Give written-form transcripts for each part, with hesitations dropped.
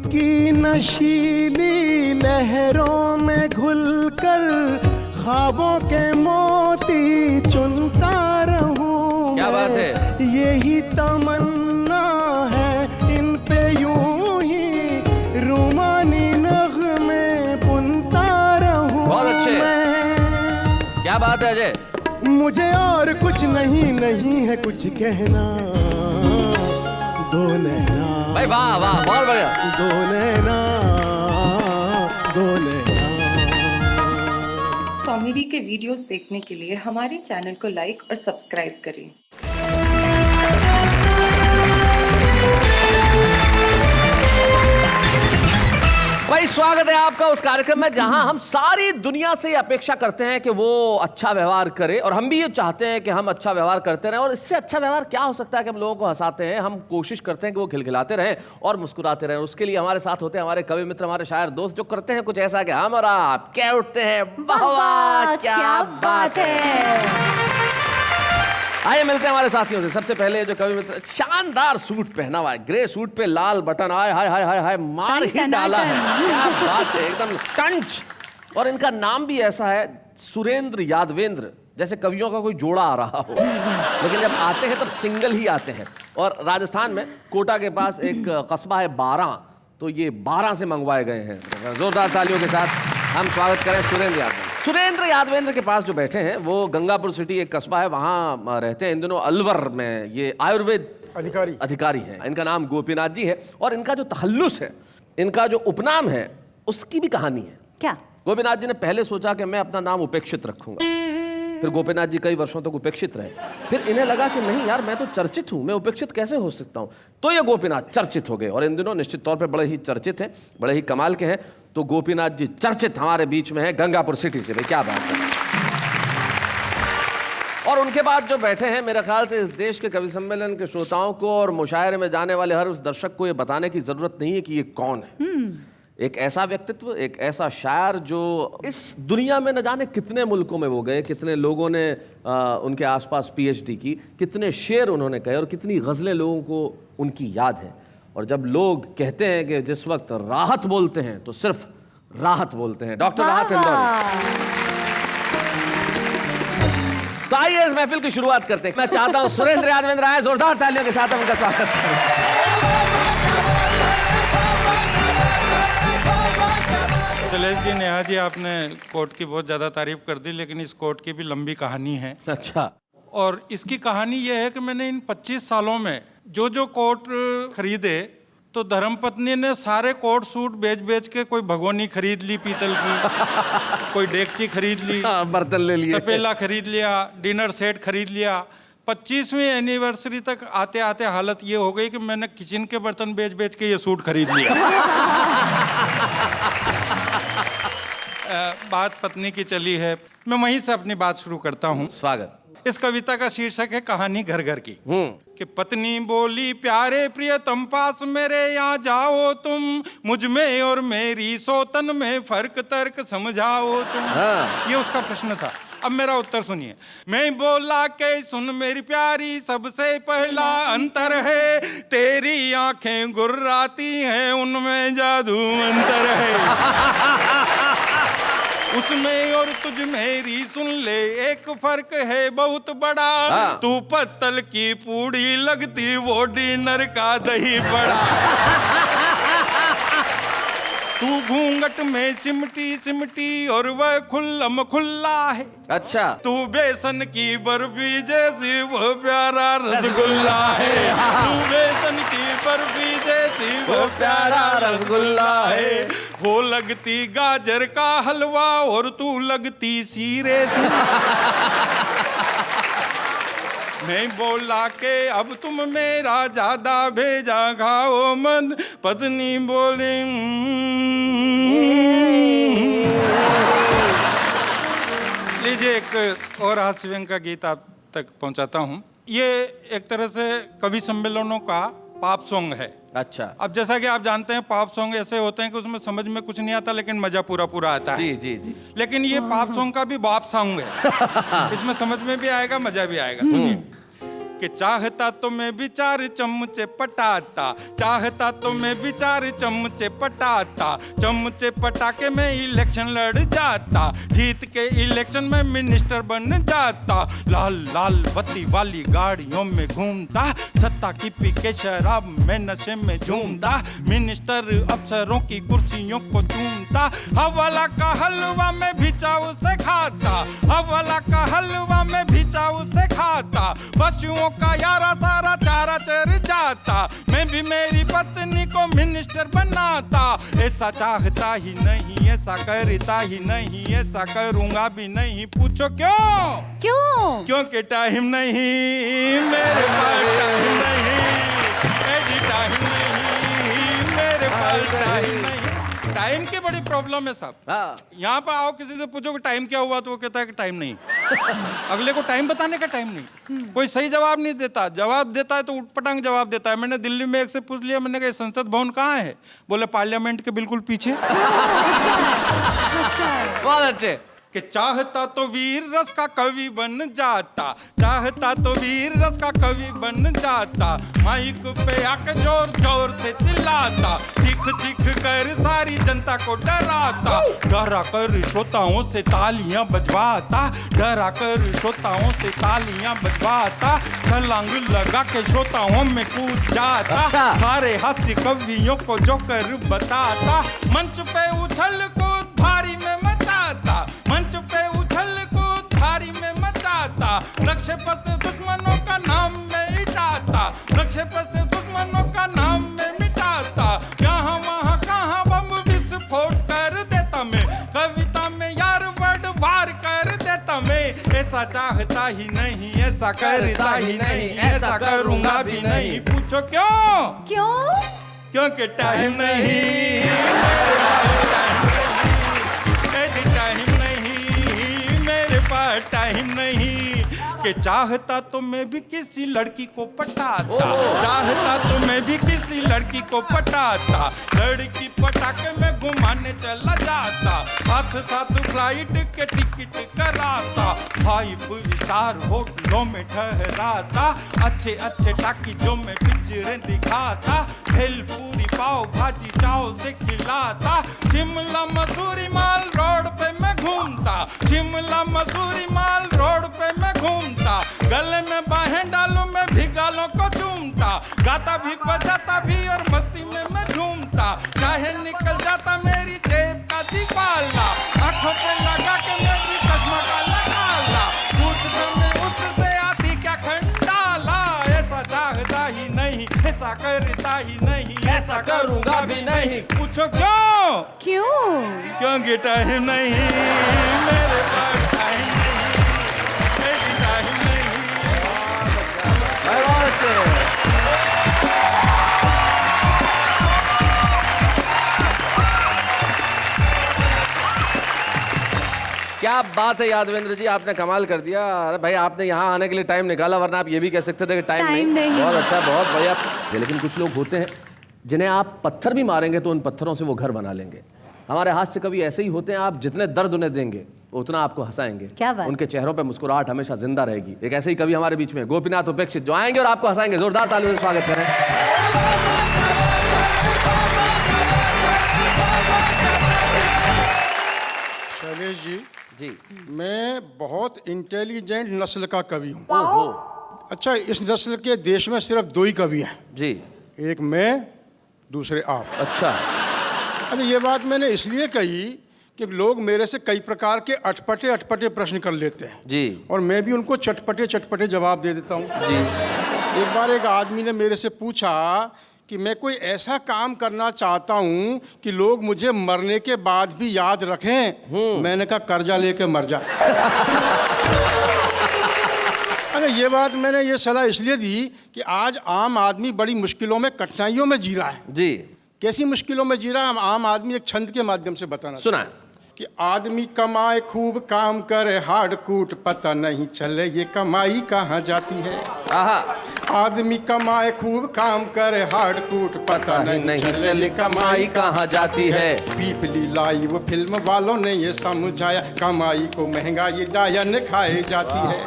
की नशीली लहरों में घुलकर ख्वाबों के मोती चुनता रहूं। क्या बात है, यही तमन्ना है इन पे यूं ही रूमानी नग़्मे बुनता रहूं। बहुत अच्छे, मैं क्या बात है अजय। मुझे और कुछ नहीं है कुछ कहना, दो नैना भाई वाह वाह, बहुत बढ़िया। दो नैना दो नैना। कॉमेडी के वीडियोस देखने के लिए हमारे चैनल को लाइक और सब्सक्राइब करें। भाई स्वागत है आपका उस कार्यक्रम में जहां हम सारी दुनिया से अपेक्षा करते हैं कि वो अच्छा व्यवहार करे, और हम भी ये चाहते हैं कि हम अच्छा व्यवहार करते रहें। और इससे अच्छा व्यवहार क्या हो सकता है कि हम लोगों को हंसाते हैं, हम कोशिश करते हैं कि वो खिलखिलाते रहें और मुस्कुराते रहें। उसके लिए हमारे साथ होते हैं हमारे कवि मित्र, हमारे शायर दोस्त, जो करते हैं कुछ ऐसा कि हम और आप क्या उठते हैं, वाह वाह क्या बात है। आइए मिलते हैं हमारे साथियों से। सबसे पहले जो कवि मित्र, शानदार सूट पहना हुआ है, ग्रे सूट पे लाल बटन, आए हाय हाय हाय हाय, मार ही डाला है, क्या बात है, एकदम टंच। और इनका नाम भी ऐसा है, सुरेंद्र यादवेंद्र, जैसे कवियों का कोई जोड़ा आ रहा हो, लेकिन जब आते हैं तब सिंगल ही आते हैं। और राजस्थान में कोटा के पास एक कस्बा है बारां, तो ये बारां से मंगवाए गए हैं। जोरदार तालियों के साथ हम स्वागत करें सुरेंद्र यादवेंद्र। सुरेंद्र यादवेंद्र के पास जो बैठे हैं वो गंगापुर सिटी एक कस्बा है, वहाँ रहते हैं इन दिनों अलवर में। ये आयुर्वेद अधिकारी हैं। इनका नाम गोपीनाथ जी है, और इनका जो तखल्लुस है, इनका जो उपनाम है, उसकी भी कहानी है। क्या? गोपीनाथ जी ने पहले सोचा कि मैं अपना नाम उपेक्षित रखूंगा, फिर गोपीनाथ जी कई वर्षों तक उपेक्षित रहे, फिर इन्हें लगा कि नहीं यार, मैं तो चर्चित हूं, मैं उपेक्षित कैसे हो सकता हूं, तो ये गोपीनाथ चर्चित हो गए। और इन दिनों निश्चित तौर पे बड़े ही चर्चित हैं, बड़े ही कमाल के हैं। तो गोपीनाथ जी चर्चित हमारे बीच में है गंगापुर सिटी से। भाई क्या बात है। और उनके बाद जो बैठे हैं, मेरे ख्याल से इस देश के कवि सम्मेलन के श्रोताओं को और मुशायरे में जाने वाले हर उस दर्शक को ये बताने की जरूरत नहीं है कि ये कौन है। एक ऐसा व्यक्तित्व, एक ऐसा शायर जो इस दुनिया में न जाने कितने मुल्कों में वो गए, कितने लोगों ने उनके आसपास पीएचडी की, कितने शेर उन्होंने कहे और कितनी गज़लें लोगों को उनकी याद है। और जब लोग कहते हैं कि जिस वक्त राहत बोलते हैं तो सिर्फ राहत बोलते हैं, डॉक्टर राहत इंदौरी। तो आइए इस महफिल की शुरुआत करते हैं। मैं चाहता हूं सुरेंद्र यादवेंद्र आए, जोरदार तालियों के साथ हम उनका स्वागत करें। शैलेश जी, नेहा जी, आपने कोर्ट की बहुत ज़्यादा तारीफ कर दी, लेकिन इस कोर्ट की भी लंबी कहानी है। अच्छा। और इसकी कहानी यह है कि मैंने इन 25 सालों में जो कोट खरीदे, तो धर्मपत्नी ने सारे कोट सूट बेच के कोई भगोनी खरीद ली पीतल की, कोई डेगची खरीद ली, बर्तन ले लिए, तपेला खरीद लिया, डिनर सेट खरीद लिया। 25वीं एनिवर्सरी तक आते आते हालत ये हो गई कि मैंने किचन के बर्तन बेच के ये सूट खरीद लिया। बात पत्नी की चली है, मैं वहीं से अपनी बात शुरू करता हूँ। स्वागत। इस कविता का शीर्षक है कहानी घर घर की। कि पत्नी बोली, प्यारे प्रियतम पास मेरे यहाँ जाओ तुम, मुझ में और मेरी सोतन में फर्क तर्क समझाओ तुम। ये उसका प्रश्न था। अब मेरा उत्तर सुनिए। मैं बोला के सुन मेरी प्यारी, सबसे पहला अंतर है, तेरी आंखें गुर्राती हैं, उनमें जादू अंतर है। उसमें और तुझ मेरी सुन ले, एक फर्क है बहुत बड़ा, तू पत्तल की पूड़ी लगती, वो डिनर का दही बड़ा। तू घूंघट में सिमटी और वह खुल्लम खुल्ला है। अच्छा। तू बेसन की बर्फी जैसी, वो प्यारा रसगुल्ला है। तू बेसन की बर्फी जैसी, वो प्यारा रसगुल्ला है। वो लगती गाजर का हलवा और तू लगती सीरे से। मैं बोला के अब तुम मेरा ज्यादा भेजा खाओ मत, पत्नी बोली। लीजिए एक और हास्य व्यंग का गीत आप तक पहुंचाता हूं। ये एक तरह से कवि सम्मेलनों का पॉप सॉन्ग है। अच्छा। अब जैसा कि आप जानते हैं, पॉप सॉन्ग ऐसे होते हैं कि उसमें समझ में कुछ नहीं आता, लेकिन मजा पूरा आता है। जी जी जी। लेकिन ये पॉप सॉन्ग का भी बॉप सॉन्ग है। इसमें समझ में भी आएगा, मजा भी आएगा। सुनिए। कि चाहता तो मैं भी 4 चमचे पटाता, चाहता तो मैं भी 4 चमचे पटाता, चमचे पटा के मैं इलेक्शन लड़ जाता, जीत के इलेक्शन में मिनिस्टर बन जाता, लाल लाल बत्ती वाली गाड़ियों में घूमता, सत्ता की पी के शराब में नशे में झूमता, मिनिस्टर अफसरों की कुर्सियों को चूमता, हवाला का हलवा में भी चाव से खाता, हवाला का हलवा में भी चाव से खाता, पशुओं का यारा सारा चारा चर जाता, मैं भी मेरी पत्नी को मिनिस्टर बनाता, ऐसा चाहता ही नहीं, ऐसा करता ही नहीं, ऐसा करूंगा भी नहीं, पूछो क्यों? क्योंकि टाइम नहीं मेरे पास, टाइम नहीं, टाइम नहीं मेरे पास, टाइम नहीं। टाइम की बड़ी प्रॉब्लम है साहब। हाँ। यहाँ पर आओ, किसी से पूछो कि टाइम क्या हुआ तो वो कहता है कि टाइम नहीं। अगले को टाइम बताने का टाइम नहीं, कोई सही जवाब नहीं देता, जवाब देता है तो उटपटांग जवाब देता है। मैंने दिल्ली में एक से पूछ लिया, मैंने कहा संसद भवन कहाँ है? बोले पार्लियामेंट के बिल्कुल पीछे। बहुत अच्छे। कि चाहता तो वीर रस का कवि बन जाता, चाहता तो वीर रस का कवि बन जाता, माइक पे आके जोर जोर से चिल्लाता, चीख चीख कर सारी जनता को डराता, डरा कर श्रोताओं से तालियां बजवाता, डरा कर श्रोताओं से तालियां बजवाता, छलांग लगा के श्रोताओं में कूद जाता, सारे हास्य कवियों को जोकर बताता, मंच पे उछल कूद भारी में मचाता, मंच पे उछल कूद भारी में मचाता, नक्शे पर से दुश्मनों का नाम में मिटाता, नक्शे पर से दुश्मनों का नाम में मिटाता, यहाँ वहाँ कहाँ बम विस्फोट कर देता मैं, कविता में यार वर्ड वार कर देता मैं, ऐसा चाहता ही नहीं, ऐसा करता ही नहीं, ऐसा करूँगा भी नहीं, पूछो क्यों? क्योंकि टाइम नहीं मेरे पास, टाइम नहीं मेरे पास, टाइम नहीं। कि चाहता तो मैं भी किसी लड़की को पटाता, चाहता तो मैं भी किसी लड़की को पटाता, लड़की पटा के मैं घुमाने चला जाता, साथ साथ फ्लाइट के टिकट कराता, 5 स्टार होटलों में ठहराता, अच्छे अच्छे टाकीजों में पिक्चरें दिखाता, भेलपूरी पाव भाजी चाव से खिलाता, शिमला मसूरी माल रोड पे मैं घूमता, शिमला मसूरी माल रोड पे मैं घूमता, गले में बाहें डालूं मैं भी गालों को चूमता, गाता भी बजाता भी और मस्ती में मैं झूमता, चाहे निकल जाता मेरी जेब का दीवाला, आंखों पे लगा के मैं भी चश्मा का लगाला, पूछते में उठते आती क्या खंडाला, ऐसा चाहता ही नहीं, ऐसा करता ही नहीं, ऐसा करूंगा भी नहीं, पूछो क्यों? क्योंकि टाइम नहीं मेरे पास, टाइम नहीं, टाइम नहीं। क्या बात है यादवेंद्र जी, आपने कमाल कर दिया। अरे भाई, आपने यहाँ आने के लिए टाइम निकाला, वरना आप ये भी कह सकते थे कि टाइम नहीं। बहुत अच्छा, बहुत बढ़िया। लेकिन कुछ लोग होते हैं जिन्हें आप पत्थर भी मारेंगे तो उन पत्थरों से वो घर बना लेंगे। हमारे हाथ से कभी ऐसे ही होते हैं, आप जितने दर्द उन्हें देंगे उतना आपको हंसाएंगे। क्या बात? उनके चेहरों पे मुस्कुराहट हमेशा जिंदा रहेगी। एक ऐसे ही कवि हमारे बीच में गोपीनाथ उपेक्षित जो आएंगे और आपको हंसाएंगे। जोरदार तालियों से स्वागत करें। शैलेश जी, जी, मैं बहुत इंटेलिजेंट नस्ल का कवि हूँ। अच्छा, इस नस्ल के देश में सिर्फ 2 ही कवि हैं। जी। एक मैं, दूसरे आप। अच्छा। अब ये बात मैंने इसलिए कही कि लोग मेरे से कई प्रकार के अटपटे प्रश्न कर लेते हैं जी, और मैं भी उनको चटपटे जवाब दे देता हूँ जी। एक बार एक आदमी ने मेरे से पूछा कि मैं कोई ऐसा काम करना चाहता हूँ कि लोग मुझे मरने के बाद भी याद रखें। मैंने कहा कर्जा लेके मर जा। अरे ये बात मैंने ये सलाह इसलिए दी कि आज आम आदमी बड़ी मुश्किलों में, कठिनाइयों में जी रहा है। जी। कैसी मुश्किलों में जी रहा है? आम आदमी एक छंद के माध्यम से बताना सुना कि आदमी कमाए खूब काम करे हार्ड कूट, पता नहीं चले ये कमाई कहाँ जाती है। आदमी कमाए खूब काम करे हार्ड कूट, पता नहीं चले कमाई कहाँ जाती है। पीपली लाइव फिल्म वालों ने ये समझाया, कमाई को महंगाई डायन खाए जाती है।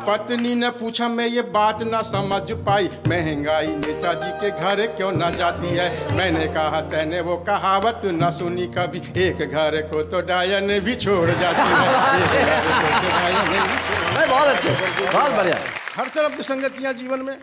पत्नी ने पूछा, मैं ये बात ना समझ पाई, महंगाई नेताजी के घर क्यों ना जाती है। मैंने कहा, तैने वो कहावत ना सुनी कभी, एक घर को तो डायन भी छोड़ जाती है, एक घर को तो डायन भी छोड़। बहुत अच्छे, बहुत बढ़िया। हर तरफ विसंगतियां जीवन में।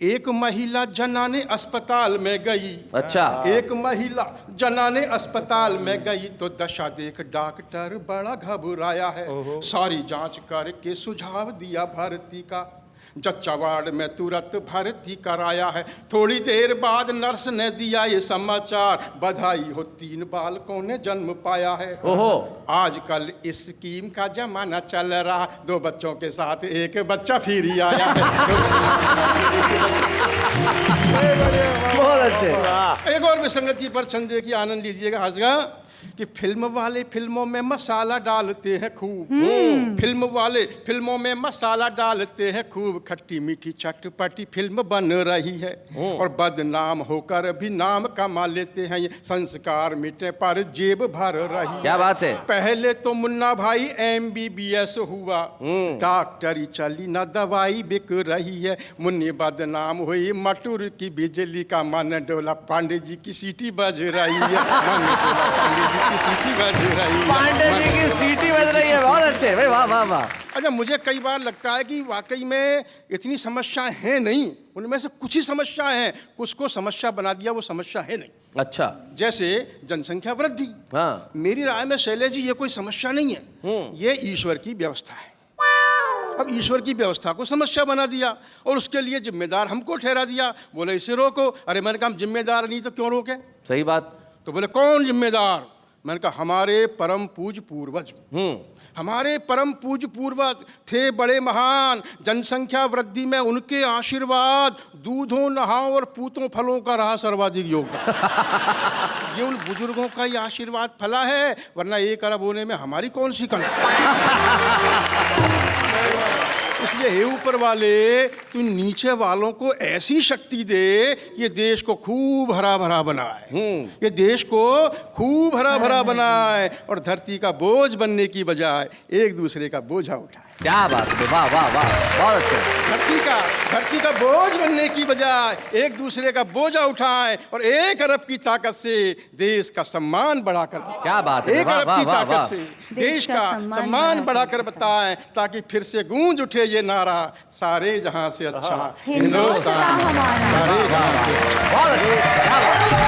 एक महिला जनाने अस्पताल में गई। अच्छा। एक महिला जनाने अस्पताल में गई तो दशा देख डॉक्टर बड़ा घबराया है। सारी जांच करके सुझाव दिया भर्ती का, जच्चा वार्ड में तुरंत भर्ती कराया है। थोड़ी देर बाद नर्स ने दिया ये समाचार, बधाई हो 3 बालकों ने जन्म पाया है। ओहो। आजकल इस स्कीम का जमाना चल रहा, 2 बच्चों के साथ एक बच्चा फिर ही आया है। बहुत अच्छे। एक और विसंगति पर छंदे की आनंद लीजिएगा हंसगा कि फिल्म वाले फिल्मों में मसाला डालते हैं खूब, फिल्म वाले फिल्मों में मसाला डालते हैं खूब, खट्टी मीठी चटपटी फिल्म बन रही है और बदनाम होकर भी नाम कमा लेते हैं ये, संस्कार मिटे पर जेब भर रही है। क्या बात है। पहले तो मुन्ना भाई MBBS हुआ, डॉक्टरी चली ना दवाई बिक रही है, मुन्नी बदनाम हुई मटूर की बिजली का, मन डोला पांडे जी की सीटी बज रही है, मन डोला पांडे जी की सीटी बज रही है, पांडे जी की सीटी बज रही है। बहुत अच्छे भाई, वाह वाह वाह। अच्छा, मुझे कई बार लगता है कि वाकई में इतनी समस्याएं हैं नहीं, उनमें से कुछ ही समस्याएं हैं, कुछ को समस्या बना दिया वो समस्या है नहीं। अच्छा। जैसे जनसंख्या वृद्धि। हाँ। मेरी राय में शैलेश जी ये कोई समस्या नहीं है, ये ईश्वर की व्यवस्था है। अब ईश्वर की व्यवस्था को समस्या बना दिया और उसके लिए जिम्मेदार हमको ठहरा दिया, बोले इसे रोको। अरे मैंने कहा, हम जिम्मेदार नहीं तो क्यों रोके। सही बात। तो बोले कौन जिम्मेदार। मैंने कहा, हमारे परम पूज पूर्वज, हमारे परम पूज पूर्वज थे बड़े महान, जनसंख्या वृद्धि में उनके आशीर्वाद, दूधों नहाओ और पूतों फलों का रहा सर्वाधिक योगदान। ये उन बुजुर्गों का ही आशीर्वाद फला है, वरना 1 अरब होने में हमारी कौन सी कला। इसलिए हे ऊपर वाले, तू नीचे वालों को ऐसी शक्ति दे ये देश को खूब हरा भरा बनाए, ये देश को खूब हरा भरा बनाए और धरती का बोझ बनने की बजाय एक दूसरे का बोझा उठाए। क्या बात है, वाह वाह वाह, बहुत अच्छे। धरती का बोझ बनने की बजाय एक दूसरे का बोझा उठाएं और 1 अरब की ताकत से देश का सम्मान बढ़ाकर, क्या बात है, 1 अरब की ताकत से देश का सम्मान बढ़ाकर बताएं, ताकि फिर से गूंज उठे ये नारा, सारे जहां से अच्छा हिंदुस्तान हमारा। सारे जहां से बहुत अच्छे, क्या बात।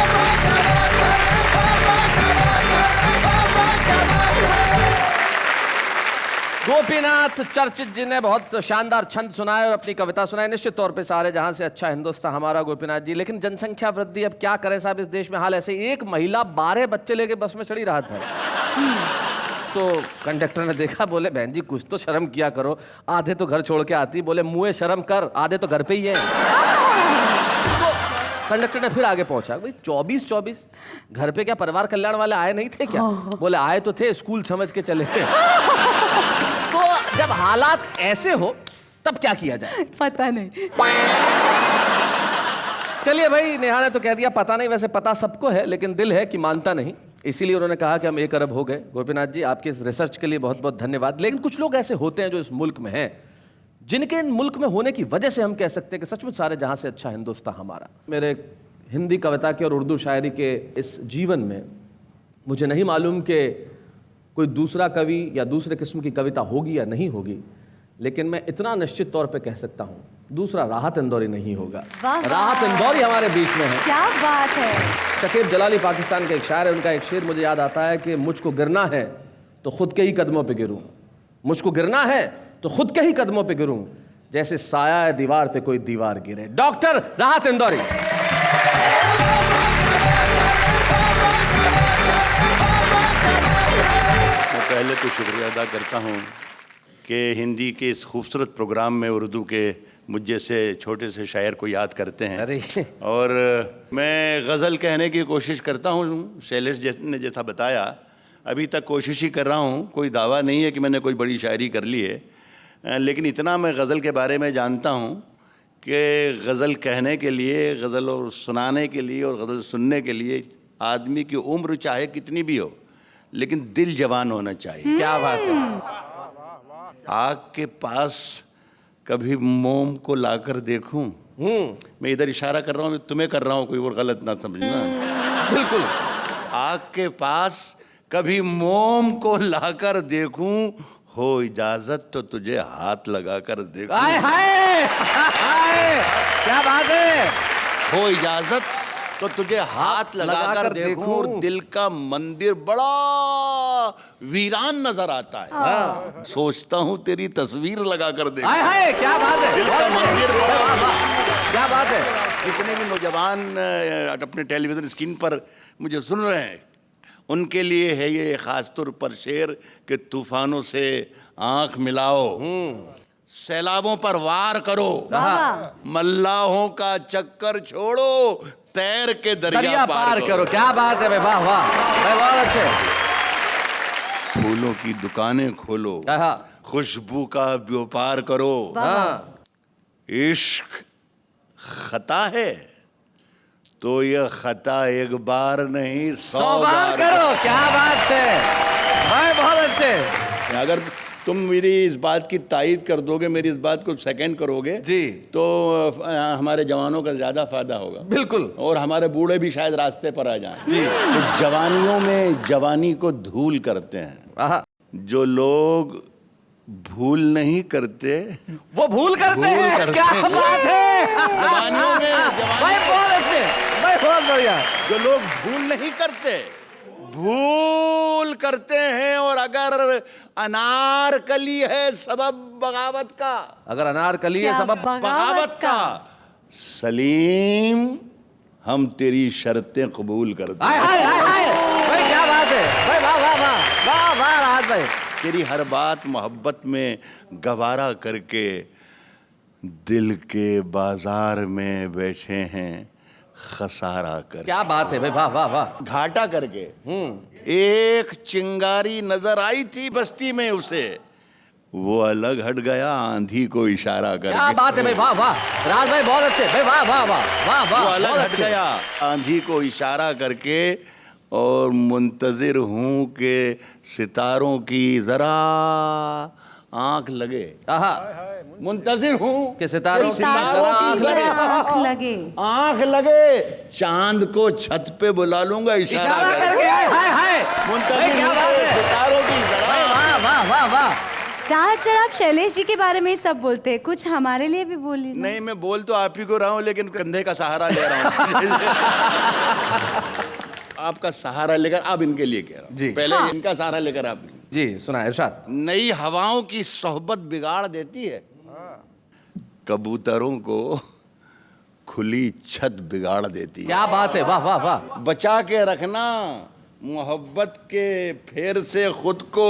गोपीनाथ चर्चित जी ने बहुत शानदार छंद सुनाए और अपनी कविता सुनाई। निश्चित तौर पे सारे जहां से अच्छा हिंदुस्तान हमारा, गोपीनाथ जी। लेकिन जनसंख्या वृद्धि, अब क्या करें साहब, इस देश में हाल ऐसे। एक महिला 12 बच्चे लेके बस में चढ़ी रात भर, तो कंडक्टर ने देखा, बोले बहन जी कुछ तो शर्म किया करो, आधे तो घर छोड़ के आती, बोले मुँह शर्म कर, आधे तो घर पे ही है। तो कंडक्टर ने फिर आगे पहुंचा, भाई 24 घर पे क्या परिवार कल्याण वाले आए नहीं थे क्या? बोले आए तो थे, स्कूल समझ के चले थे। तो जब हालात ऐसे हो तब क्या किया जाए? पता नहीं। चलिए भाई, नेहा ने तो कह दिया पता नहीं, वैसे पता सबको है लेकिन दिल है कि मानता नहीं, इसीलिए उन्होंने कहा कि हम 1 अरब हो गए। गोपीनाथ जी, आपके इस रिसर्च के लिए बहुत बहुत धन्यवाद। लेकिन कुछ लोग ऐसे होते हैं जो इस मुल्क में हैं, जिनके इन मुल्क में होने की वजह से हम कह सकते हैं कि सचमुच सारे जहां से अच्छा हिंदुस्तान हमारा। मेरे हिंदी कविता के और उर्दू शायरी के इस जीवन में मुझे नहीं मालूम कि कोई दूसरा कवि या दूसरे किस्म की कविता होगी या नहीं होगी, लेकिन मैं इतना निश्चित तौर पे कह सकता हूँ, दूसरा राहत इंदौरी नहीं होगा। राहत इंदौरी हमारे बीच में है। क्या बात है। शकीब जलाली पाकिस्तान के एक शायर है, उनका एक शेर मुझे याद आता है कि मुझको गिरना है तो खुद के ही कदमों पे गिरूं, मुझको गिरना है तो खुद के ही कदमों पे गिरूं, जैसे साया है दीवार पे कोई दीवार गिरे। डॉक्टर राहत इंदौरी। पहले तो शुक्रिया अदा करता हूँ कि हिंदी के इस खूबसूरत प्रोग्राम में उर्दू के मुझ जैसे छोटे से शायर को याद करते हैं। अरे और मैं गज़ल कहने की कोशिश करता हूँ, शैलेश ने जैसा बताया, अभी तक कोशिश ही कर रहा हूँ, कोई दावा नहीं है कि मैंने कोई बड़ी शायरी कर ली है, लेकिन इतना मैं गज़ल के बारे में जानता हूँ कि गज़ल कहने के लिए, गज़ल और सुनाने के लिए और गज़ल सुनने के लिए आदमी की उम्र चाहे कितनी भी हो, लेकिन दिल जवान होना चाहिए। क्या बात है। आग के पास कभी मोम को लाकर देखूं। मैं इधर इशारा कर रहा हूँ, तुम्हें कर रहा हूँ, कोई और गलत ना समझना। बिल्कुल। आग के पास कभी मोम को लाकर देखूं, हो इजाजत तो तुझे हाथ लगाकर देखूं। हाय हाय हाय, क्या बात है। हो इजाजत तो तुझे हाथ लगाकर देखूं, और दिल का मंदिर बड़ा वीरान नजर आता है। सोचता हूँ तेरी तस्वीर लगाकर देखूं। हाय हाय, क्या बात है। दिल का मंदिर बड़ा, क्या बात है। जितने भी नौजवान अपने टेलीविजन स्क्रीन पर मुझे सुन रहे हैं, उनके लिए है ये खास तौर पर शेर कि तूफानों से आंख मिलाओ, सैलाबों पर वार करो, मल्लाहों का चक्कर छोड़ो, तैर के दरिया पार करो। क्या बात है भाई, वाह वाह भाई, बहुत अच्छे। फूलों की दुकानें खोलो, खुशबू का व्यापार करो, इश्क खता है तो यह खता एक बार नहीं 100 बार करो। क्या बात है भाई, बहुत अच्छे। अगर तुम मेरी इस बात की तायीद कर दोगे, मेरी इस बात को सेकंड करोगे जी, तो हमारे जवानों का ज्यादा फायदा होगा। बिल्कुल। और हमारे बूढ़े भी शायद रास्ते पर आ जाएं। जी। तो जवानियों में जवानी को धूल करते हैं। जो लोग भूल नहीं करते वो भूल करते हैं। क्या बात है। जवानियों में भाई बहुत अच्छे भाई, बहुत बढ़िया। जो लोग भूल नहीं करते भूल करते हैं, और अगर अनारकली है सबब बगावत का, अगर अनारकली है सबब बगावत का, सलीम हम तेरी शर्तें कबूल करते हैं। हाय हाय हाय भाई, क्या बात है भाई, वाह वाह वाह वाह वाह राहत भाई। तेरी हर बात मोहब्बत में गवारा करके दिल के बाजार में बैठे हैं खसारा कर। क्या बात है भाई, वाह वाह वाह। घाटा करके एक चिंगारी नजर आई थी बस्ती में उसे, वो अलग हट गया आंधी को इशारा करके। क्या बात है भाई, वाह वाह राज भाई, बहुत अच्छे भाई, वाह वाह वाह वाह वाह। वो अलग हट गया आंधी को इशारा करके, और मुंतजिर हूं कि सितारों की जरा आंख लगे। मुंतजिर हूं कि सितारों की जरा आंख लगे, चांद को छत पे बुला लूंगा इशारा करके। हाय हाय, मुंतजिर हूं सितारों की जरा। वाह वाह वाह वाह। राहत सर, आप शैलेश जी के बारे में ही सब बोलते हैं, कुछ हमारे लिए भी बोलिए। नहीं, मैं बोल तो आप ही को रहा हूं, लेकिन कंधे का सहारा ले रहा हूं। आपका सहारा लेकर अब इनके लिए कह रहा हूं जी। पहले इनका सहारा लेकर आप जी सुना इरशाद। नई हवाओं की सोहबत बिगाड़ देती है, कबूतरों को खुली छत बिगाड़ देती है। क्या बात है, वाह वाह वाह। बचा के रखना मोहब्बत के फेर से खुद को,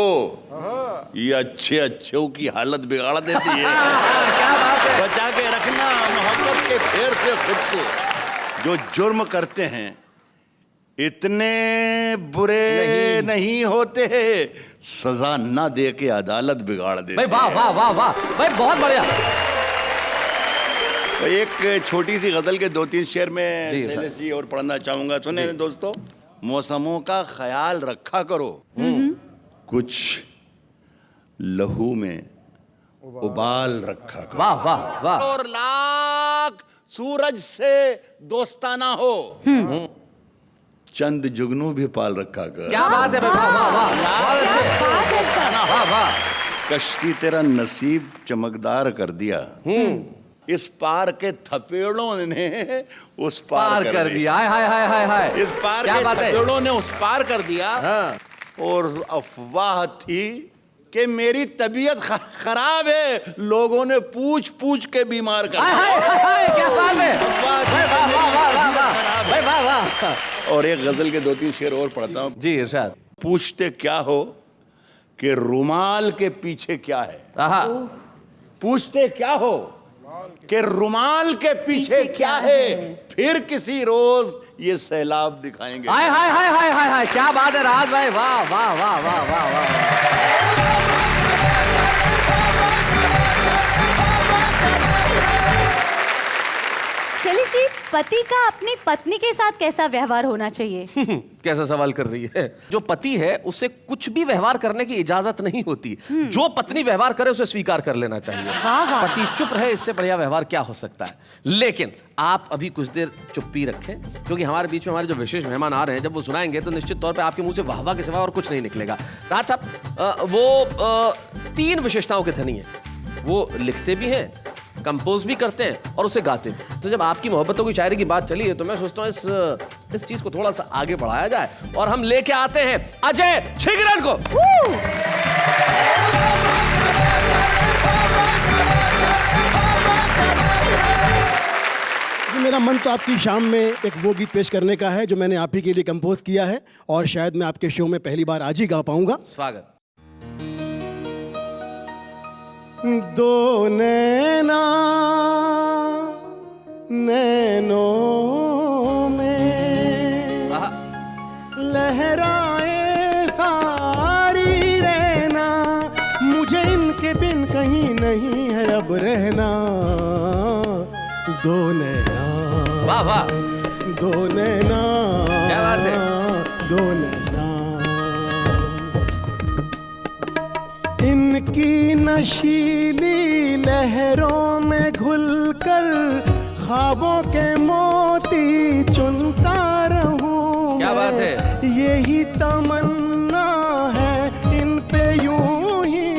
ये अच्छे अच्छों की हालत बिगाड़ देती है। क्या बात है। बचा के रखना मोहब्बत के फेर से खुद को। जो जुर्म करते हैं इतने बुरे नहीं होते, सजा ना दे के अदालत बिगाड़ देते। भाई वाह वाह वाह वाह भाई, बहुत बढ़िया। तो एक छोटी सी गजल के 2-3 शेर में शैलेश जी और पढ़ना चाहूंगा। सुने दोस्तों, मौसमों का ख्याल रखा करो, कुछ लहू में उबाल रखा करो। वाह वाह वाह। और लाख सूरज से दोस्ताना हो, चंद जुगनू भी पाल रखा कर। क्या बात है, वाह वाह वाह, वाह वाह। कश्ती तेरा नसीब चमकदार कर दिया, इस पार के थपेड़ों ने उस पार कर दिया। हाय हाय हाय हाय हाय। इस पार के थपेड़ों ने उस पार कर दिया। और अफवाह थी कि मेरी तबीयत खराब है, लोगों ने पूछ पूछ के बीमार कर दिया। क्या बात है। और एक गजल के 2-3 शेर और पढ़ता हूँ जी इरशाद। पूछते क्या हो कि रुमाल के पीछे क्या है। पूछते क्या हो कि रुमाल के पीछे क्या है, फिर किसी रोज ये सैलाब दिखाएंगे। हाय हाय हाय हाय हाय हाय, क्या बात है राज भाई, वाह वाह वाह वाह वाह वाह। शैलेश जी, पति का अपनी पत्नी के साथ कैसा व्यवहार होना चाहिए? कैसा सवाल कर रही है? जो पति है उसे कुछ भी व्यवहार करने की इजाजत नहीं होती। जो पत्नी व्यवहार करे उसे स्वीकार कर लेना चाहिए। पति चुप रहे, इससे बढ़िया व्यवहार क्या हो सकता है। लेकिन आप अभी कुछ देर चुप्पी रखें, क्योंकि हमारे बीच में हमारे जो विशेष मेहमान आ रहे हैं, जब वो सुनाएंगे तो निश्चित तौर पे आपके मुंह से वाह वाह के सिवा और कुछ नहीं निकलेगा। राज साहब, वो 3 विशेषताओं के धनी है। वो लिखते भी हैं, कंपोज भी करते हैं और उसे गाते हैं। तो जब आपकी मोहब्बतों की शायरी की बात चली है तो मैं सोचता हूँ इस चीज को थोड़ा सा आगे बढ़ाया जाए और हम लेके आते हैं अजय छिगरन को। मेरा मन तो आपकी शाम में एक वो गीत पेश करने का है जो मैंने आप ही के लिए कंपोज किया है और शायद मैं आपके शो में पहली बार आज ही गा पाऊंगा। स्वागत। दो नैना नैनों में लहराए सारी रहना, मुझे इनके बिन कहीं नहीं है अब रहना। दो नैना, वाह वाह, दो नैना, क्या बात है, दो नैना, इनकी नशीली लहरों में घुलकर ख्वाबों के मोती चुनता रहूं। क्या बात है, यही तमन्ना है इन पे यूं ही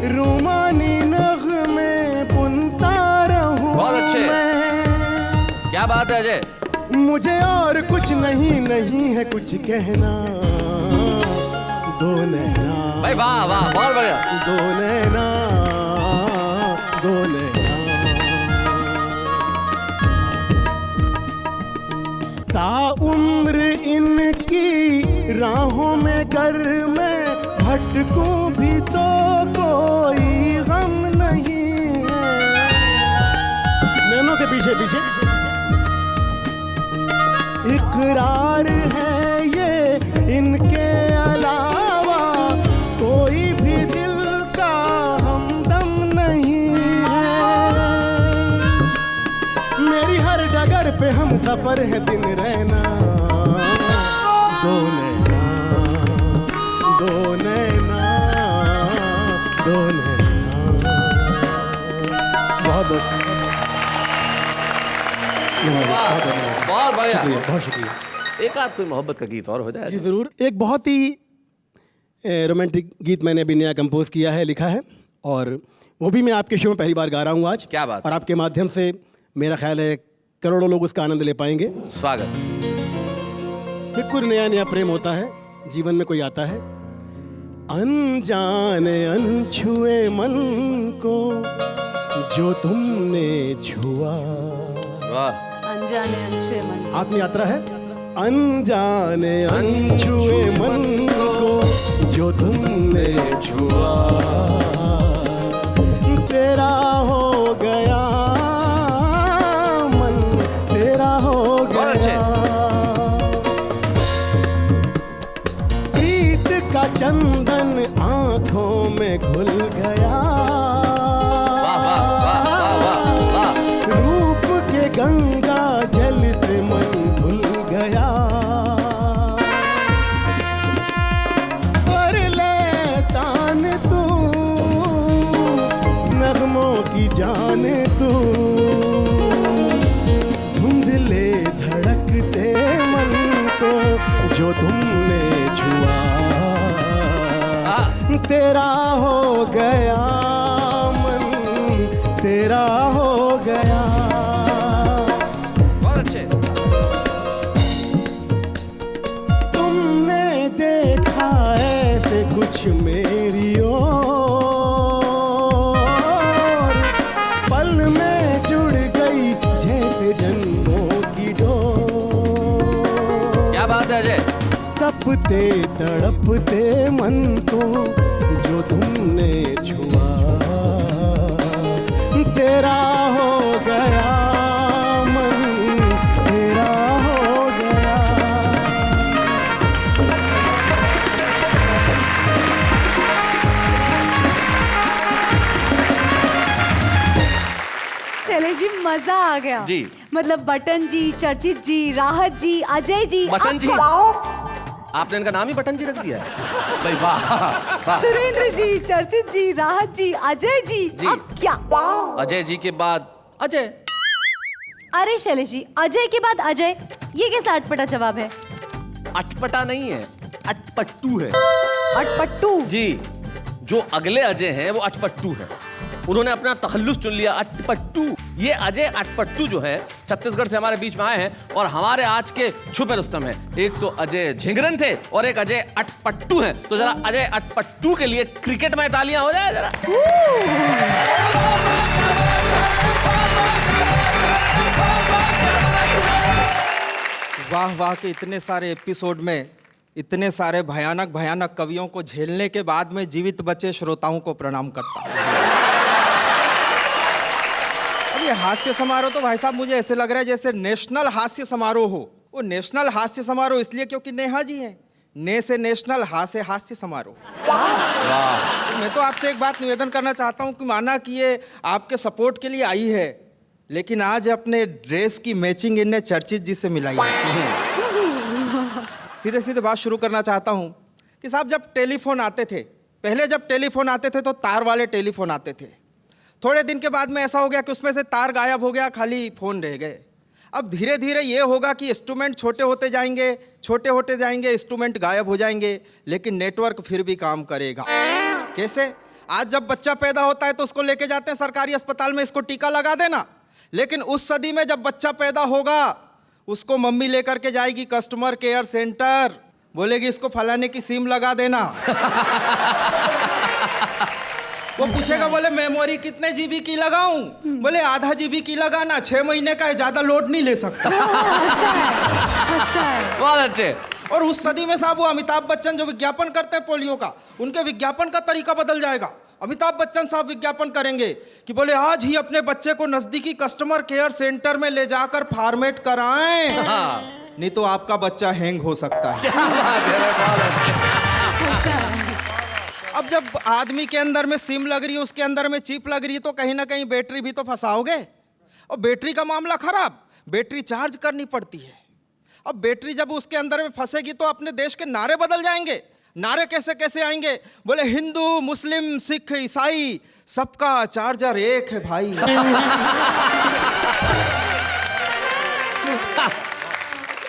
रूमानी नग़्मे बुनता रहूं। बहुत अच्छे, क्या बात है अजय। मुझे और कुछ नहीं है कुछ कहना। दो नैना, भाई वाह वाह, बहुत बढ़िया। दो नैना, दो नैना, ताउम्र इनकी राहों में गर मैं भटकूं भी तो कोई गम नहीं है। नैनों के पीछे पीछे इकरार है ये इनके अलावा कोई भी दिल का हमदम नहीं है। मेरी हर डगर पे हम सफर है दिन रहना। दो नैना, दो नैना, दो नैना। बहुत बहुत बहुत बढ़िया, बहुत शुक्रिया। एक आध कोई मोहब्बत का गीत और हो जाए। जी ज़रूर। एक बहुत ही रोमांटिक गीत मैंने अभी नया कंपोज किया है, लिखा है, और वो भी मैं आपके शो में पहली बार गा रहा हूँ आज। क्या बात। और आपके माध्यम से मेरा ख्याल है करोड़ों लोग उसका आनंद ले पाएंगे। स्वागत। बिल्कुल नया नया प्रेम होता है जीवन में, कोई आता है अनजाने अनछुए मन को जो तुमने छुआ। वाह। अनजाने अनछुए मन, आत्मयात्रा है। अनजाने अनछुए मन को जो तुमने छुआ, तेरा हो गया मन, तेरा हो गया। प्रीत का चंदन आंखों में घुल गया। रूप के गंगा जल से मन धुल गया। कर ले तान तू नगमों की जान तू, धुंधले धड़कते मन को जो तुमने छुआ, तेरा हो गया मन, तेरा हो गया। बहुत अच्छे। तुमने देखा ऐसे कुछ मेरी ओर, पल में जुड़ गई जैसे जन्मों की डोर। क्या बात है अजय। तपते तड़पते मन को जो तुमने छुआ, तेरा हो गया मन, तेरा हो गया। शैलेश जी मजा आ गया जी। मतलब बटन जी, चर्चित जी, राहत जी, अजय जी, बटन जी? आपको- आपने इनका नाम ही बटन जी रख दिया है भाई, वाह वाह। सुरेंद्र जी, चर्चित जी, राहत जी, अजय जी, जी। अब क्या? अजय जी के बाद अजय। अरे शैलेश जी, अजय के बाद अजय, ये कैसा अटपटा जवाब है? अटपटा नहीं है, अटपट्टू है अटपट्टू। जी। जो अगले अजय हैं वो अटपट्टू है, उन्होंने अपना तखल्लुस चुन लिया, अटपट्टू। ये अजय अटपट्टू जो है छत्तीसगढ़ से हमारे बीच में आए हैं और हमारे आज के छुपे रुस्तम हैं। एक तो अजय झिंगरन थे और एक अजय अटपट्टू हैं। तो जरा अजय अटपट्टू के लिए क्रिकेट में तालियां हो जाए जरा। वाह वाह के इतने सारे एपिसोड में इतने सारे भयानक भयानक कवियों को झेलने के बाद में जीवित बचे श्रोताओं को प्रणाम करता हूं। अब ये हास्य समारोह तो भाई साहब मुझे ऐसे लग रहा है जैसे नेशनल हास्य समारोह हो। वो नेशनल हास्य समारोह इसलिए क्योंकि नेहा जी हैं, ने से नेशनल, हा से हास्य समारोह। तो मैं तो आपसे एक बात निवेदन करना चाहता हूं कि माना कि ये आपके सपोर्ट के लिए आई है, लेकिन आज अपने ड्रेस की मैचिंग इनने चर्चित जी से मिलाई है। सीधे सीधे बात शुरू करना चाहता हूं कि साहब जब टेलीफोन आते थे, पहले जब टेलीफोन आते थे तो तार वाले टेलीफोन आते थे। थोड़े दिन के बाद में ऐसा हो गया कि उसमें से तार गायब हो गया, खाली फोन रह गए। अब धीरे धीरे ये होगा कि इंस्ट्रूमेंट छोटे होते जाएंगे, इंस्ट्रूमेंट गायब हो जाएंगे, लेकिन नेटवर्क फिर भी काम करेगा। कैसे? आज जब बच्चा पैदा होता है तो उसको लेके जाते हैं सरकारी अस्पताल में, इसको टीका लगा देना। लेकिन उस सदी में जब बच्चा पैदा होगा उसको मम्मी लेकर के जाएगी कस्टमर केयर सेंटर, बोलेगी इसको फलाने की सिम लगा देना। वो पूछेगा, बोले मेमोरी कितने जीबी की लगाऊं? बोले आधा जीबी की लगाना, 6 महीने का है, ज्यादा लोड नहीं ले सकता। बहुत अच्छे। और उस सदी में साहब वो अमिताभ बच्चन जो विज्ञापन करते हैं पोलियो का, उनके विज्ञापन का तरीका बदल जाएगा। अमिताभ बच्चन साहब विज्ञापन करेंगे कि बोले आज ही अपने बच्चे को नजदीकी कस्टमर केयर सेंटर में ले जाकर फॉर्मेट कराएं, नहीं तो आपका बच्चा हैंग हो सकता है। क्या बात है, बहुत अच्छे। अब जब आदमी के अंदर में सिम लग रही है, उसके अंदर में चिप लग रही है, तो कहीं ना कहीं बैटरी भी तो फंसाओगे। और बैटरी का मामला खराब, बैटरी चार्ज करनी पड़ती है। अब बैटरी जब उसके अंदर में फंसेगी तो अपने देश के नारे बदल जाएंगे। नारे कैसे कैसे आएंगे? बोले हिंदू मुस्लिम सिख ईसाई सबका चार्जर एक है भाई।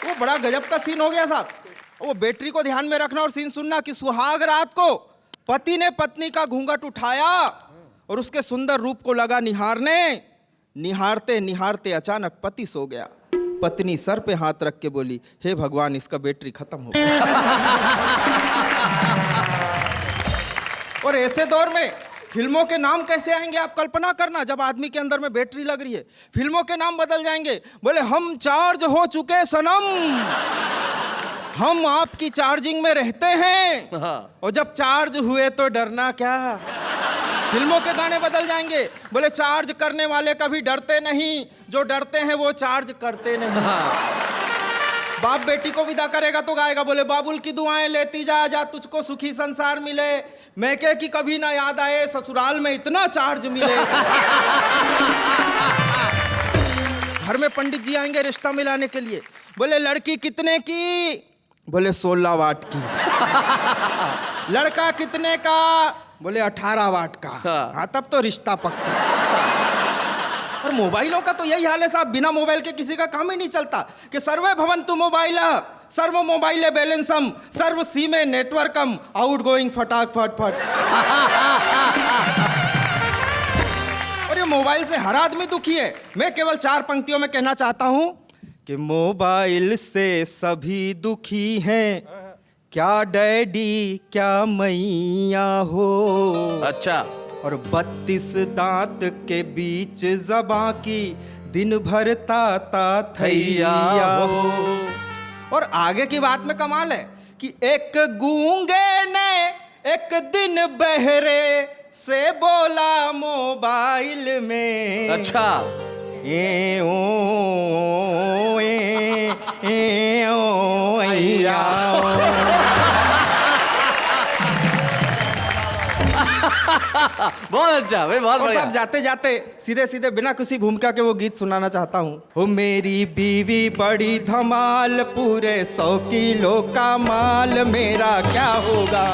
वो बड़ा गजब का सीन हो गया साहब। वो बैटरी को ध्यान में रखना और सीन सुनना कि सुहाग रात को पति ने पत्नी का घूंघट उठाया और उसके सुंदर रूप को लगा निहारने। निहारते निहारते अचानक पति सो गया। पत्नी सर पे हाथ रख के बोली, हे भगवान इसका बैटरी खत्म हो गया। और ऐसे दौर में फिल्मों के नाम कैसे आएंगे आप कल्पना करना। जब आदमी के अंदर में बैटरी लग रही है, फिल्मों के नाम बदल जाएंगे। बोले हम चार्ज हो चुके सनम, हम आपकी चार्जिंग में रहते हैं, और जब चार्ज हुए तो डरना क्या। फिल्मों के गाने बदल जाएंगे। बोले चार्ज करने वाले कभी डरते नहीं, जो डरते हैं वो चार्ज करते नहीं। बाप बेटी को विदा करेगा तो गाएगा, बोले बाबुल की दुआएं लेती जा, जा तुझको सुखी संसार मिले, मैं कह कि कभी ना याद आए ससुराल में इतना चार्ज मिले। घर में पंडित जी आएंगे रिश्ता मिलाने के लिए। बोले लड़की कितने की? बोले 16 वाट की। लड़का कितने का? बोले 18 वाट का। हाँ तब तो रिश्ता पक्का। और मोबाइलों का तो यही हाल है साहब, बिना मोबाइल के किसी का काम ही नहीं चलता। कि सर्वे भवन्तु मोबाइल सर्व मोबाइल बैलेंसम सर्व सीमे नेटवर्कम आउट गोइंग फटाक फट फट। और ये मोबाइल से हर आदमी दुखी है। मैं केवल 4 पंक्तियों में कहना चाहता हूं कि मोबाइल से सभी दुखी हैं, क्या डैडी क्या मैया हो। अच्छा। और 32 दांत के बीच ज़बां की दिन भर ताता थैया हो। और आगे की बात में कमाल है कि एक गूंगे ने एक दिन बहरे से बोला मोबाइल में। अच्छा। ए ओ ऐया ओ। बहुत अच्छा भाई, बहुत और बढ़िया। साहब जाते जाते सीधे सीधे बिना किसी भूमिका के वो गीत सुनाना चाहता हूँ। हो मेरी बीवी बड़ी धमाल, पूरे 100 किलो का माल, मेरा क्या होगा?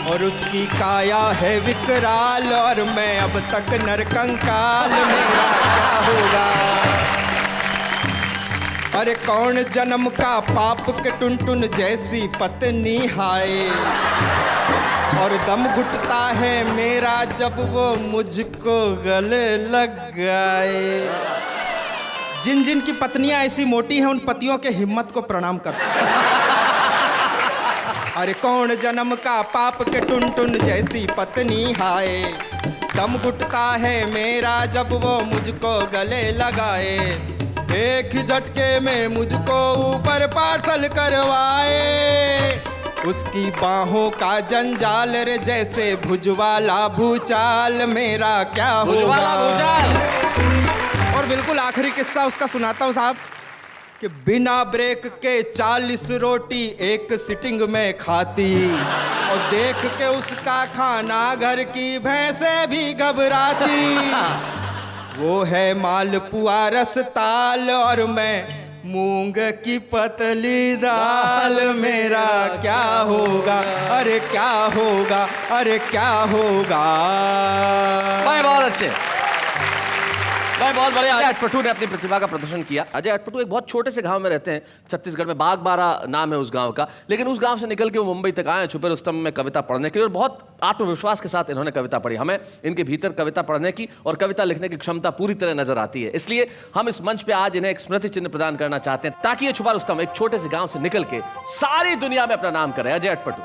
और उसकी काया है विकराल, और मैं अब तक नरकंकाल, मेरा क्या होगा? अरे कौन जन्म का पाप के टुनटुन जैसी पत्नी हाय, और दम घुटता है मेरा जब वो मुझको गले लग गए। जिन जिन की पत्नियां ऐसी मोटी हैं उन पतियों के हिम्मत को प्रणाम करता हूं। अरे कौन जन्म का पाप के टुनटुन जैसी पत्नी हाय, दम घुटता है मेरा जब वो मुझको गले लगाए। एक ही झटके में मुझको ऊपर पार्सल करवाए, उसकी बाहों का जंजाल रे जैसे भुजवाला भूचाल, मेरा क्या होगा? और बिल्कुल आखिरी किस्सा उसका सुनाता हूँ साहब, कि बिना ब्रेक के 40 रोटी एक सिटिंग में खाती, और देख के उसका खाना घर की भैंसें भी घबराती। वो है मालपुआ रसताल, और मैं मूंग की पतली दाल, मेरा क्या होगा? अरे क्या होगा? अरे क्या होगा? भाई बहुत अच्छे भाई, बहुत बढ़िया। अजय अटपटू ने अपनी प्रतिभा का प्रदर्शन किया। अजय अटपटू एक बहुत छोटे से गांव में रहते हैं छत्तीसगढ़ में, बागबारा नाम है उस गांव का, लेकिन उस गांव से निकल के वो मुंबई तक आए छुपे रुस्तम में कविता पढ़ने के लिए, और बहुत आत्मविश्वास के साथ इन्होंने कविता पढ़ी। हमें इनके भीतर कविता पढ़ने की और कविता लिखने की क्षमता पूरी तरह नजर आती है, इसलिए हम इस मंच पे आज इन्हें एक स्मृति चिन्ह प्रदान करना चाहते हैं, ताकि ये छुपा रुस्तम एक छोटे से गाँव से निकल के सारी दुनिया में अपना नाम करे। अजय अटपटू।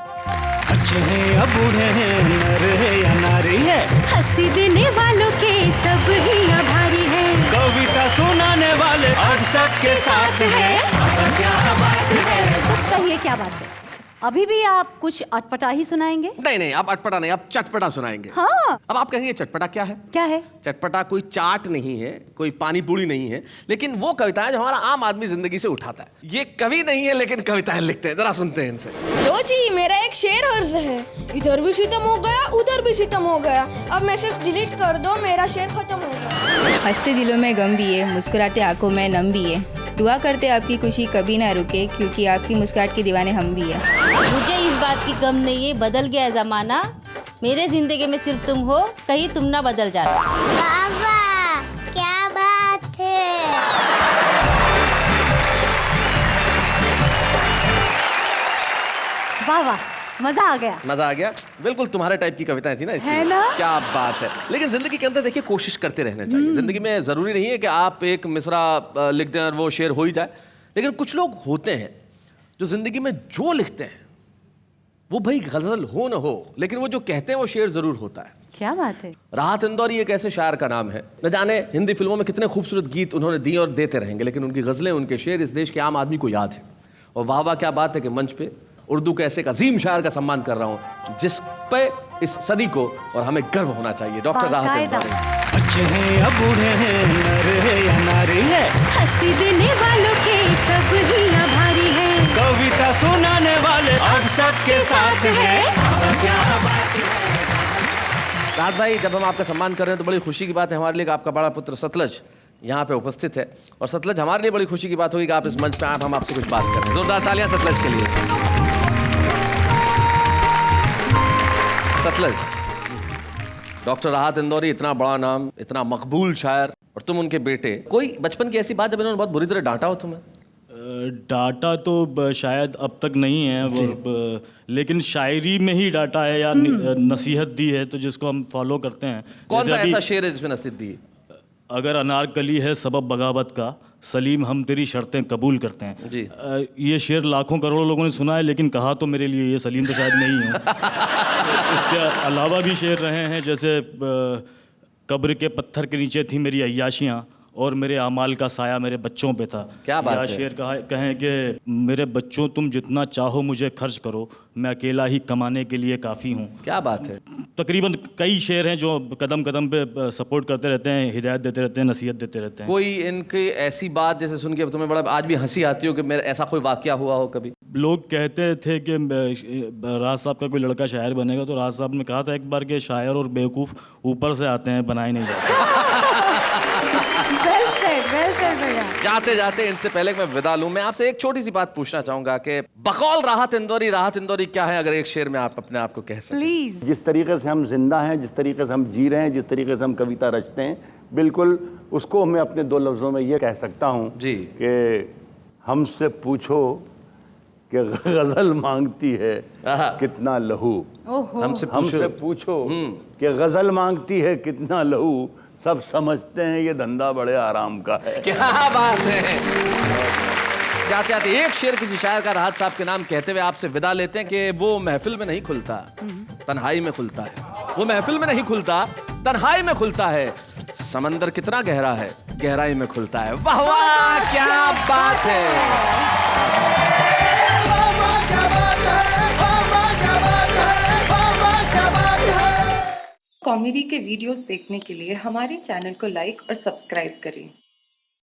अच्छे हैं या बूढ़े हैं, नर है या नारी है, हंसी देने वालों के सब ही आभारी है, कविता सुनाने वाले अब सबके साथ है। क्या बात है? कहिए क्या बात है? अभी भी आप कुछ अटपटा ही सुनाएंगे? नहीं नहीं, आप अटपटा नहीं, आप चटपटा सुनाएंगे। हाँ। अब आप कहेंगे चटपटा क्या है? क्या है? चटपटा कोई चाट नहीं है, कोई पानी पूरी नहीं है, लेकिन वो कविताएं जो हमारा आम आदमी जिंदगी से उठाता है। ये कवि नहीं है लेकिन कविताएं लिखते हैं, जरा सुनते हैं इनसे। लो जी, मेरा एक शेर अर्ज है, इधर भी सितम हो गया उधर भी सितम हो गया, अब मैसेज डिलीट कर दो, मेरा शेर खत्म हो गया। हंसते दिलों में गम भी है, मुस्कुराते आंखों में नम भी है, दुआ करते आपकी खुशी कभी ना रुके, क्योंकि आपकी मुस्कुराहट के दीवाने हम भी हैं। मुझे इस बात की गम नहीं है, बदल गया जमाना, मेरे जिंदगी में सिर्फ तुम हो, कहीं तुम ना बदल जाना। बाबा क्या बात है? वाह वाह, मजा आ गया। मजा आ गया, बिल्कुल तुम्हारे टाइप की कविताएं थी ना, इसलिए। है ना? क्या बात है। लेकिन जिंदगी के अंदर देखिए कोशिश करते रहना चाहिए। जिंदगी में जरूरी नहीं है कि आप एक मिसरा लिख दें और वो शेर हो ही जाए, लेकिन कुछ लोग होते हैं जो जिंदगी में जो लिखते हैं वो भाई गजल हो न हो, लेकिन वो जो कहते हैं वो शेर जरूर होता है। क्या बात है? राहत इंदौरी एक ऐसे शायर का नाम है, न जाने हिंदी फिल्मों में कितने खूबसूरत गीत उन्होंने दिए और देते रहेंगे, लेकिन उनकी गजलें, उनके शेर इस देश के आम आदमी को याद है। और वाह वाह, क्या बात है कि मंच पे उर्दू के ऐसे एक अजीम शायर का सम्मान कर रहा हूँ जिस पे इस सदी को और हमें गर्व होना चाहिए, डॉक्टर राहत इंदौरी। अच्छे हैं या बूढ़े हैं, नर है या नारी है, हंसी देने वालों के सब ही आभारी है, कविता सुनाने वाले अब सबके साथ है। राहत भाई, जब हम आपका सम्मान कर रहे हैं तो बड़ी खुशी की बात है हमारे लिए कि आपका बड़ा पुत्र सतलज यहाँ पे उपस्थित है, और सतलज हमारे लिए बड़ी खुशी की बात होगी कि आप इस मंच पे आप हम आपसे कुछ बात करें। जोरदार तालियां सतलज के लिए। सतलज, डॉक्टर राहत इंदौरी, इतना बड़ा नाम, इतना मकबूल शायर, और तुम उनके बेटे। कोई बचपन की ऐसी बात जब इन्होंने बहुत बुरी तरह डांटा हो तुम्हें? डाटा तो शायद अब तक नहीं है, लेकिन शायरी में ही डाटा है या नसीहत दी है, तो जिसको हम फॉलो करते हैं। कौन सा ऐसा शेर है जिसमें नसीहत दी? अगर अनारकली है सबब बगावत का, सलीम हम तेरी शर्तें कबूल करते हैं जी। ये शेर लाखों करोड़ों लोगों ने सुना है, लेकिन कहा तो मेरे लिए ये सलीम तो शायद नहीं हूँ। उसके अलावा भी शेर रहे हैं, जैसे कब्र के पत्थर के नीचे थी मेरी अय्याशियाँ, और मेरे अमाल का साया मेरे बच्चों पे था। क्या बात या है? शेर कहें कि मेरे बच्चों तुम जितना चाहो मुझे खर्च करो, मैं अकेला ही कमाने के लिए काफ़ी हूँ। क्या बात है? तकरीबन कई शेर हैं जो कदम कदम पे सपोर्ट करते रहते हैं, हिदायत देते रहते हैं, नसीहत देते रहते हैं। कोई इनकी ऐसी बात जैसे सुन के तुम्हें बड़ा आज भी हंसी आती हो कि मेरा ऐसा कोई वाकया हुआ हो कभी? लोग कहते थे कि राज साहब का कोई लड़का शायर बनेगा, तो राज साहब ने कहा था एक बार कि शायर और बेवकूफ़ ऊपर से आते हैं, बनाए नहीं जाते। जाते जाते इनसे पहले कि मैं विदा लूं, मैं आपसे एक छोटी सी बात पूछना चाहूंगा कि बकौल राहत इंदौरी क्या है, अगर एक शेर में आप अपने आप को कह सकें? प्लीज। जिस तरीके से हम जिंदा हैं, जिस तरीके से हम जी रहे हैं, जिस तरीके से हम कविता रचते हैं, बिल्कुल उसको मैं अपने 2 लफ्ज़ों में ये कह सकता हूँ जी कि हमसे पूछो कि गज़ल मांगती है कितना लहू। हमसे पूछो कि गज़ल मांगती है कितना लहू, सब समझते हैं ये धंधा बड़े आराम का है। क्या बात है। जाते जाते एक शेर किसी शायर का राहत साहब के नाम कहते हुए आपसे विदा लेते हैं कि वो महफिल में नहीं खुलता, तन्हाई में खुलता है। वो महफिल में नहीं खुलता, तन्हाई में खुलता है। समंदर कितना गहरा है, गहराई में खुलता है। वाह वाह, क्या बात है। कॉमेडी के वीडियोस देखने के लिए हमारे चैनल को लाइक और सब्सक्राइब करें।